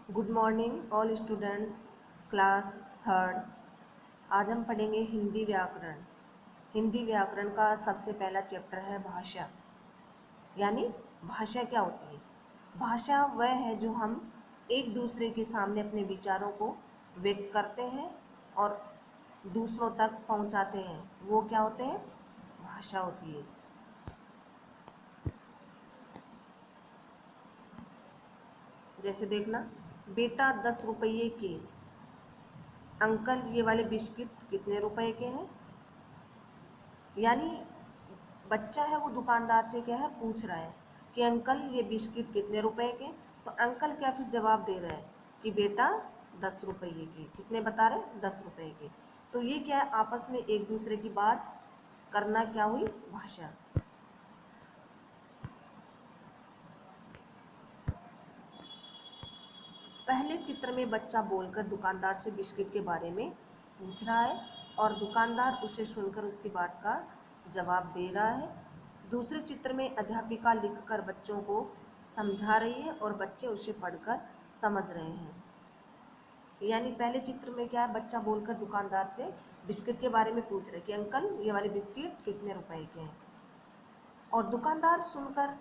Good morning all students, class third. आज हम पढ़ेंगे हिंदी व्याकरण। हिंदी व्याकरण का सबसे पहला चैप्टर है भाषा। यानी भाषा क्या होती है? भाषा वह है जो हम एक दूसरे के सामने अपने विचारों को व्यक्त करते हैं और दूसरों तक पहुंचाते हैं। वो क्या होते हैं? भाषा होती है। जैसे देखना, बेटा 10 रुपये के। अंकल, ये वाले बिस्किट कितने रुपए के हैं? यानी बच्चा है वो दुकानदार से क्या है, पूछ रहा है कि अंकल ये बिस्किट कितने रुपए के। तो अंकल क्या फिर जवाब दे रहा है कि बेटा 10 रुपये के। कितने बता रहे? 10 रुपए के। तो ये क्या है, आपस में एक दूसरे की बात करना क्या हुई? भाषा। पहले चित्र में बच्चा बोलकर दुकानदार से बिस्किट के बारे में पूछ रहा है और दुकानदार उसे सुनकर उसकी बात का जवाब दे रहा है। दूसरे चित्र में अध्यापिका लिखकर बच्चों को समझा रही है और बच्चे उसे पढ़कर समझ रहे हैं। यानी पहले चित्र में क्या है, बच्चा बोलकर दुकानदार से बिस्किट के बारे में पूछ रहे कि अंकल ये वाले बिस्किट कितने रुपए के हैं, और दुकानदार सुनकर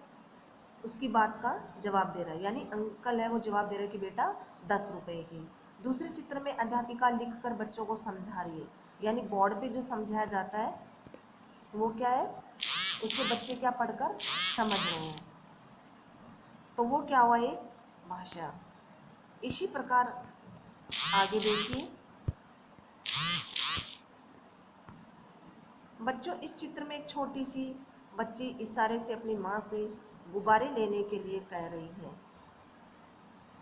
उसकी बात का जवाब दे रहा है। यानी अंकल है वो जवाब दे रहा है कि बेटा 10 रुपए की। दूसरे चित्र में अध्यापिका लिखकर बच्चों को समझा रही है। यानी बोर्ड पे जो समझाया जाता है वो क्या है, उसके बच्चे क्या पढ़कर समझ रहे हैं। तो वो क्या हुआ? एक भाषा। इसी प्रकार आगे देखिए बच्चों, इस चित्र में एक छोटी सी बच्ची इशारे से अपनी माँ से गुब्बारे लेने के लिए कह रही है।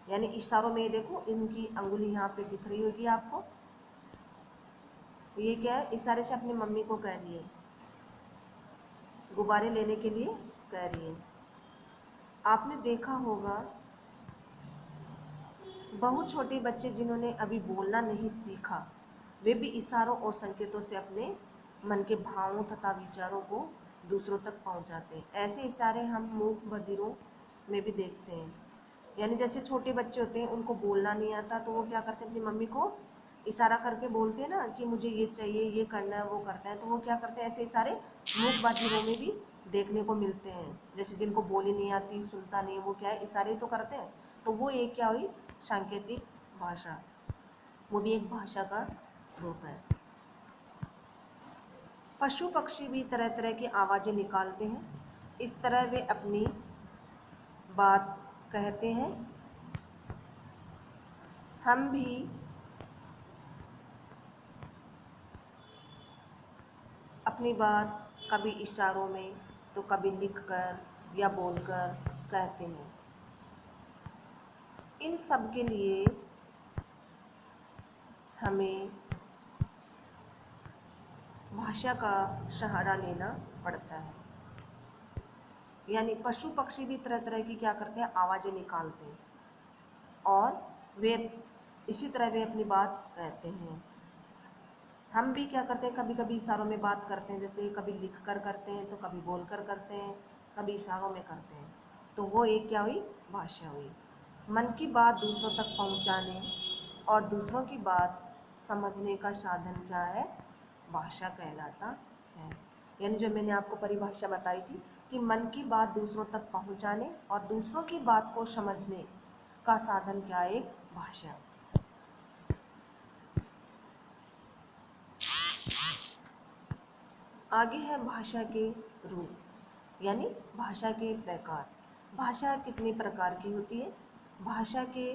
यानी इशारों में देखो, इनकी अंगुली यहाँ पे दिख रही होगी आपको। ये क्या है, इशारे से अपनी मम्मी को कह रही है, गुब्बारे लेने के लिए कह रही है। आपने देखा होगा बहुत छोटे बच्चे जिन्होंने अभी बोलना नहीं सीखा, वे भी इशारों और संकेतों से अपने मन के भावों तथा विचारों को दूसरों तक पहुंचाते हैं। ऐसे इशारे हम मूक बधिरों में भी देखते हैं। यानी जैसे छोटे बच्चे होते हैं, उनको बोलना नहीं आता तो वो क्या करते हैं, अपनी मम्मी को इशारा करके बोलते हैं ना कि मुझे ये चाहिए, ये करना है, वो करता है। तो वो क्या करते हैं, ऐसे इशारे मूक बधिरों में भी देखने को मिलते हैं। जैसे जिनको बोली नहीं आती, सुनता नहीं, वो क्या है, इशारे तो करते हैं। तो वो एक क्या हुई, सांकेतिक भाषा। वो भी एक भाषा का रूप है। पशु पक्षी भी तरह तरह की आवाज़ें निकालते हैं। इस तरह वे अपनी बात कहते हैं। हम भी अपनी बात कभी इशारों में तो कभी लिखकर या बोलकर कहते हैं। इन सब के लिए हमें भाषा का सहारा लेना पड़ता है। यानी पशु पक्षी भी तरह तरह की क्या करते हैं, आवाज़ें निकालते हैं और वे इसी तरह वे अपनी बात कहते हैं। हम भी क्या करते हैं, कभी कभी इशारों में बात करते हैं। जैसे कभी लिख कर करते हैं तो कभी बोल कर करते हैं, कभी इशारों में करते हैं। तो वो एक क्या हुई, भाषा हुई। मन की बात दूसरों तक पहुंचाने और दूसरों की बात समझने का साधन क्या है, भाषा कहलाता है। यानी जो मैंने आपको परिभाषा बताई थी कि मन की बात दूसरों तक पहुंचाने और दूसरों की बात को समझने का साधन क्या है, एक भाषा। आगे है भाषा के रूप, यानी भाषा के प्रकार। भाषा कितने प्रकार की होती है? भाषा के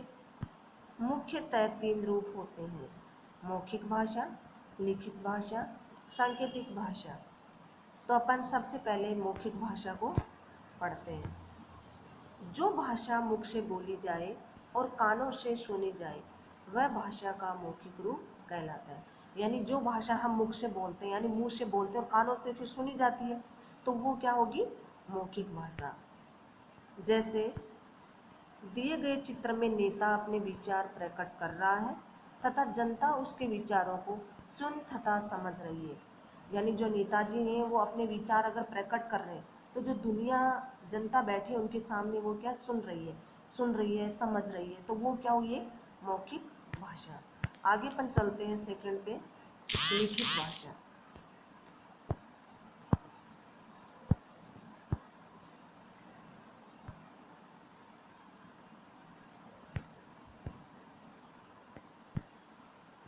मुख्यतः 3 रूप होते हैं: मौखिक भाषा, लिखित भाषा, सांकेतिक भाषा। तो अपन सबसे पहले मौखिक भाषा को पढ़ते हैं। जो भाषा मुख से बोली जाए और कानों से सुनी जाए वह भाषा का मौखिक रूप कहलाता है। यानी जो भाषा हम मुख से बोलते हैं, यानी मुंह से बोलते हैं और कानों से फिर सुनी जाती है, तो वो क्या होगी, मौखिक भाषा। जैसे दिए गए चित्र में नेता अपने विचार प्रकट कर रहा है तथा जनता उसके विचारों को सुन तथा समझ रही है। यानी जो नेताजी हैं वो अपने विचार अगर प्रकट कर रहे हैं तो जो दुनिया जनता बैठी है उनके सामने वो क्या सुन रही है। सुन रही है, समझ रही है, तो वो क्या हुई, एक मौखिक भाषा। आगे अपन चलते हैं सेकंड पे, लिखित भाषा।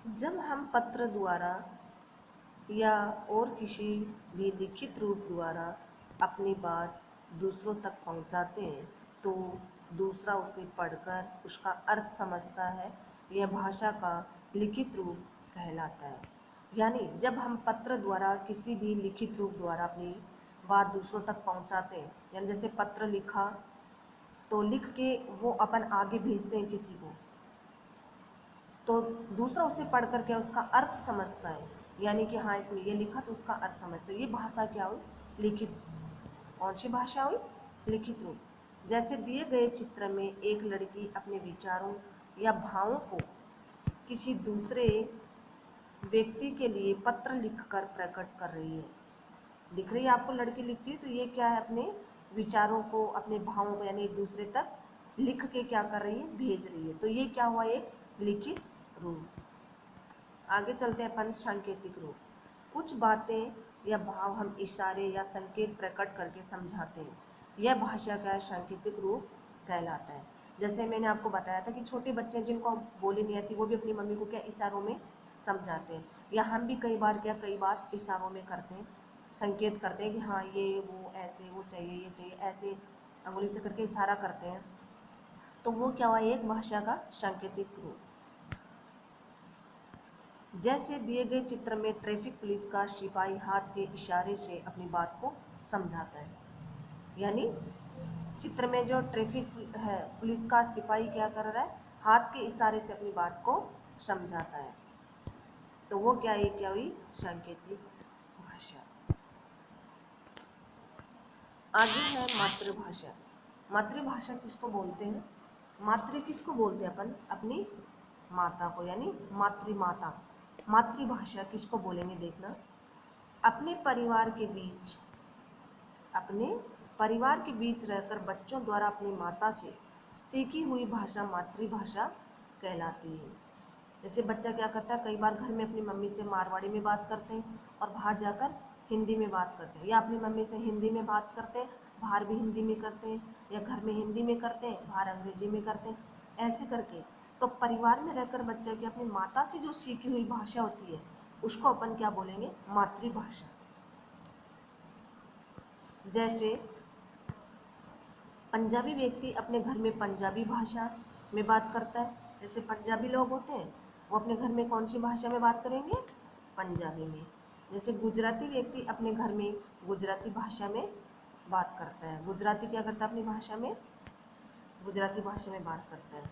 जब हम पत्र द्वारा या और किसी भी लिखित रूप द्वारा अपनी बात दूसरों तक पहुंचाते हैं तो दूसरा उसे पढ़कर उसका अर्थ समझता है। यह भाषा का लिखित रूप कहलाता है। यानी जब हम पत्र द्वारा किसी भी लिखित रूप द्वारा अपनी बात दूसरों तक पहुंचाते हैं, यानी जैसे पत्र लिखा तो लिख के वो अपन आगे भेजते हैं किसी को, तो दूसरा उसे पढ़ करके उसका अर्थ समझता है, यानी कि हाँ इसमें ये लिखा तो उसका अर्थ समझता है। ये भाषा क्या हुई, लिखित। कौन सी भाषा हुई, लिखित रूप। जैसे दिए गए चित्र में एक लड़की अपने विचारों या भावों को किसी दूसरे व्यक्ति के लिए पत्र लिखकर प्रकट कर रही है। दिख रही है आपको, लड़की लिखती है तो ये क्या है, अपने विचारों को, अपने भावों को यानी एक दूसरे तक लिख के क्या कर रही है, भेज रही है। तो ये क्या हुआ, एक लिखित रूप। आगे चलते हैं अपन, सांकेतिक रूप। कुछ बातें या भाव हम इशारे या संकेत प्रकट करके समझाते हैं। यह भाषा का सांकेतिक रूप कहलाता है। जैसे मैंने आपको बताया था कि छोटे बच्चे जिनको बोली नहीं आती वो भी अपनी मम्मी को क्या इशारों में समझाते हैं, या हम भी कई बार इशारों में करते हैं, संकेत करते हैं कि हाँ ये वो ऐसे, वो चाहिए, ये चाहिए, ऐसे अंगुली से करके इशारा करते हैं। तो वो क्या हुआ, एक भाषा का सांकेतिक रूप। जैसे दिए गए चित्र में ट्रैफिक पुलिस का सिपाही हाथ के इशारे से अपनी बात को समझाता है। यानी चित्र में जो ट्रैफिक है, पुलिस का सिपाही क्या कर रहा है, हाथ के इशारे से अपनी बात को समझाता है। तो वो क्या है, क्या हुई, सांकेतिक भाषा। आगे है मातृभाषा। मातृभाषा किसको बोलते हैं, मातृ किसको बोलते हैं अपन, अपनी माता को, यानी मातृमाता। मातृभाषा किसको बोलेंगे, देखना। अपने परिवार के बीच, अपने परिवार के बीच रहकर बच्चों द्वारा अपनी माता से सीखी हुई भाषा मातृभाषा कहलाती है। जैसे बच्चा क्या करता है, कई बार घर में अपनी मम्मी से मारवाड़ी में बात करते हैं और बाहर जाकर हिंदी में बात करते हैं, या अपनी मम्मी से हिंदी में बात करते हैं, बाहर भी हिंदी में करते हैं, या घर में हिंदी में करते हैं, बाहर अंग्रेजी में करते हैं, ऐसे करके। तो परिवार में रहकर बच्चा की अपनी माता से जो सीखी हुई भाषा होती है उसको अपन क्या बोलेंगे, मातृभाषा। जैसे पंजाबी व्यक्ति अपने घर में पंजाबी भाषा में बात करता है। जैसे पंजाबी लोग होते हैं वो अपने घर में कौन सी भाषा में बात करेंगे, पंजाबी में। जैसे गुजराती व्यक्ति अपने घर में गुजराती भाषा में बात करता है। गुजराती क्या करता है, अपनी भाषा में गुजराती भाषा में बात करता है।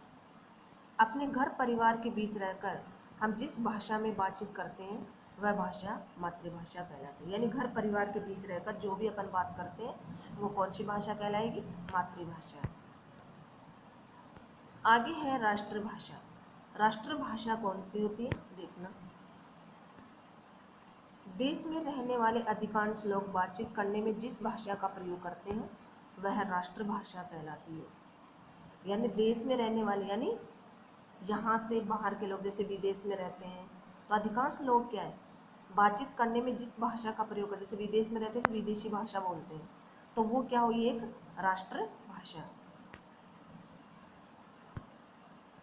अपने घर परिवार के बीच रहकर हम जिस भाषा में बातचीत करते हैं वह भाषा मातृभाषा कहलाती है। यानी घर परिवार के बीच रहकर जो भी अपन बात करते हैं वो कौन सी भाषा कहलाएगी, मातृभाषा। आगे है राष्ट्रभाषा। राष्ट्रभाषा कौन सी होती है, देखना। देश में रहने वाले अधिकांश लोग बातचीत करने में जिस भाषा का प्रयोग करते हैं वह राष्ट्रभाषा कहलाती है। यानी देश में रहने वाले, यानी यहाँ से बाहर के लोग जैसे विदेश में रहते हैं तो अधिकांश लोग क्या है, बातचीत करने में जिस भाषा का प्रयोग करते हैं, जैसे विदेश में रहते हैं तो विदेशी भाषा बोलते हैं, तो वो क्या हुई, एक राष्ट्रभाषा।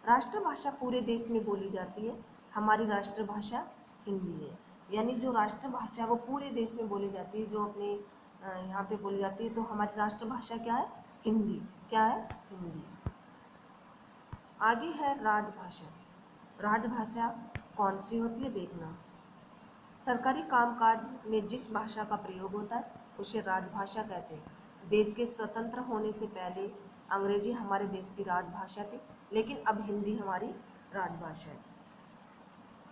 राष्ट्रभाषा पूरे देश में बोली जाती है। हमारी राष्ट्रभाषा हिंदी है। यानी जो राष्ट्रभाषा वो पूरे देश में बोली जाती है, जो अपने यहाँ पे बोली जाती है। तो हमारी राष्ट्रभाषा क्या है, हिंदी। क्या है, हिंदी। आगे है राजभाषा। राजभाषा कौन सी होती है, देखना। सरकारी कामकाज में जिस भाषा का प्रयोग होता है उसे राजभाषा कहते हैं। देश के स्वतंत्र होने से पहले अंग्रेजी हमारे देश की राजभाषा थी, लेकिन अब हिंदी हमारी राजभाषा है।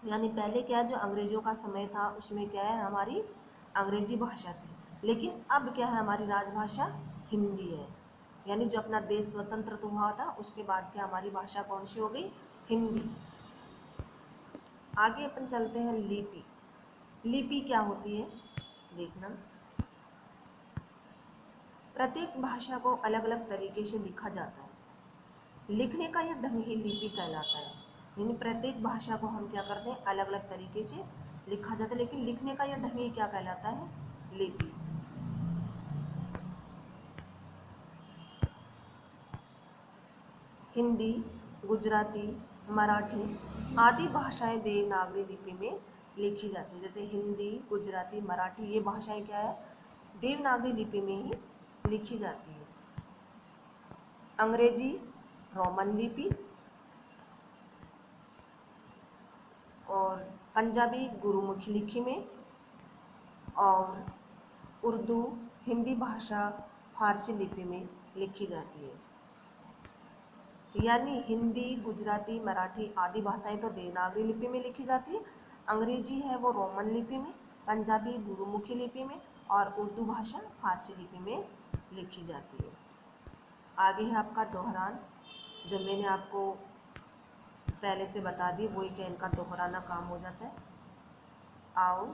यानी पहले क्या है, जो अंग्रेजों का समय था उसमें क्या है, हमारी अंग्रेजी भाषा थी, लेकिन अब क्या है, हमारी राजभाषा हिंदी है। यानी जो अपना देश स्वतंत्र तो हुआ था उसके बाद क्या हमारी भाषा कौन सी हो गई, हिंदी। आगे अपन चलते हैं लिपि। लिपि क्या होती है, देखना। प्रत्येक भाषा को अलग अलग तरीके से लिखा जाता है। लिखने का यह ढंग ही लिपि कहलाता है। यानी प्रत्येक भाषा को हम क्या करते हैं, अलग अलग तरीके से लिखा जाता है, लेकिन लिखने का यह ढंग ही क्या कहलाता है, लिपि। हिंदी, गुजराती, मराठी आदि भाषाएं देवनागरी लिपि में लिखी जाती है। जैसे हिंदी, गुजराती, मराठी ये भाषाएं क्या है, देवनागरी लिपि में ही लिखी जाती है। अंग्रेजी रोमन लिपि और पंजाबी गुरुमुखी लिपि में, और उर्दू, हिंदी भाषा फारसी लिपि में लिखी जाती है। यानी हिंदी, गुजराती, मराठी आदि भाषाएं तो देवनागरी लिपि में लिखी जाती है, अंग्रेजी है वो रोमन लिपि में, पंजाबी गुरुमुखी लिपि में, और उर्दू भाषा फारसी लिपि में लिखी जाती है। आगे है आपका दोहरान, जो मैंने आपको पहले से बता दी, वही क्या इनका दोहराना काम हो जाता है। आओ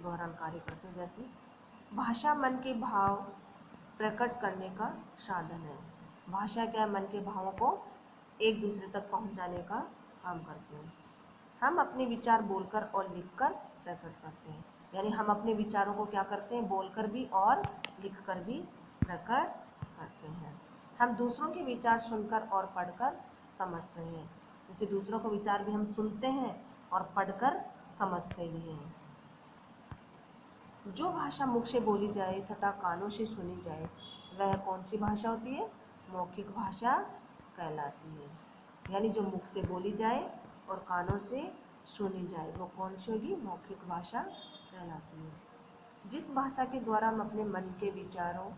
दोहरान कार्य करते हैं। जैसे भाषा मन के भाव प्रकट करने का साधन है। भाषा क्या है, मन के भावों को एक दूसरे तक पहुंचाने का काम करते हैं। हम अपने विचार बोलकर और लिखकर प्रकट करते हैं। यानी हम अपने विचारों को क्या करते हैं, बोलकर भी और लिखकर भी प्रकट करते हैं। हम दूसरों के विचार सुनकर और पढ़कर समझते हैं। जैसे दूसरों के विचार भी हम सुनते हैं और पढ़कर समझते भी हैं। जो भाषा मुख से बोली जाए तथा कानों से सुनी जाए, वह कौन सी भाषा होती है, मौखिक भाषा कहलाती है। यानी जो मुख से बोली जाए और कानों से सुनी जाए, वो कौन सी होगी, मौखिक भाषा कहलाती है। जिस भाषा के द्वारा हम अपने मन के विचारों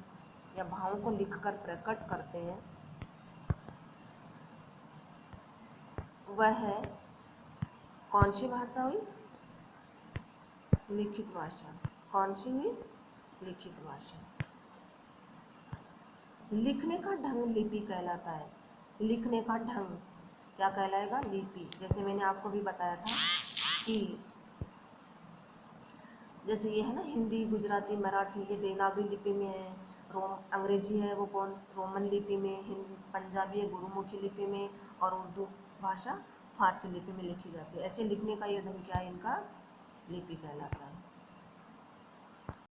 या भावों को लिखकर प्रकट करते हैं, वह है कौन सी भाषा हुई, लिखित भाषा। कौन सी हुई, लिखित भाषा। लिखने का ढंग लिपि कहलाता है। लिखने का ढंग क्या कहलाएगा, लिपि। जैसे मैंने आपको भी बताया था कि जैसे ये है ना, हिंदी, गुजराती, मराठी ये देवनागरी लिपि में है, अंग्रेजी है वो कौन, रोमन लिपि में, हिंदी पंजाबी है गुरुमुखी लिपि में, और उर्दू भाषा फारसी लिपि में लिखी जाती है। ऐसे लिखने का ये ढंग क्या है, इनका लिपि कहलाता है।